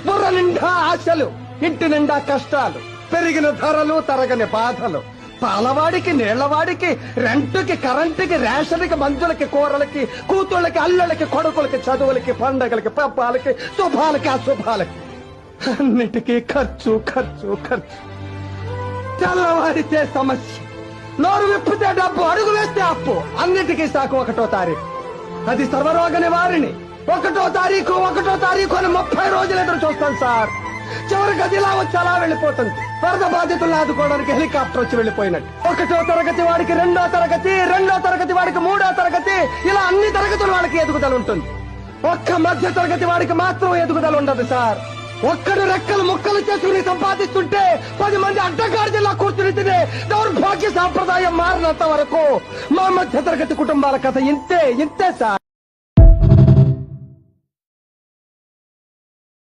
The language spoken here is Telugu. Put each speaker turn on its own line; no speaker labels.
బుర్ర నిండా ఆశలు, ఇంటి నిండా కష్టాలు, పెరిగిన ధరలు, తరగని బాధలు, పాలవాడికి, నీళ్లవాడికి, రెంటుకి, కరెంటుకి, రేషన్కి, మందులకి, కూరలకి, కూతుళ్ళకి, అల్లుళ్ళకి, కొడుకులకి, చదువులకి, పండగలకి, పబ్బాలకి, శుభాలకి, అశుభాలకి, అన్నిటికీ ఖర్చు ఖర్చు ఖర్చు. తెల్లవారితే సమస్య, నోరు విప్పితే డబ్బు, అడుగు వేస్తే అప్పు. అన్నిటికీ సాకు 1వ తారీఖు. అది సర్వరోగ నివారిణి. 1వ తారీఖు అని 30 రోజులు ఎదురు చూస్తాను సార్. చివరికి అది ఇలా వచ్చి అలా వెళ్ళిపోతుంది. వరద బాధితులను ఆదుకోవడానికి హెలికాప్టర్ వచ్చి వెళ్ళిపోయినట్టు. 1వ తరగతి వాడికి 2వ తరగతి, 2వ తరగతి వాడికి 3వ తరగతి, ఇలా అన్ని తరగతుల వాళ్ళకి ఎదుగుదల ఉంటుంది. ఒక్క మధ్య తరగతి వాడికి మాత్రం ఎదుగుదల ఉండదు సార్. ఒక్కడు రెక్కలు ముక్కలు చేసుకుని సంపాదిస్తుంటే 10 మంది అడ్డగాడిలా కూర్చుని తినే దౌర్భాగ్య సాంప్రదాయం మారినంత వరకు మా మధ్య తరగతి కుటుంబాల కథ ఇంతే సార్.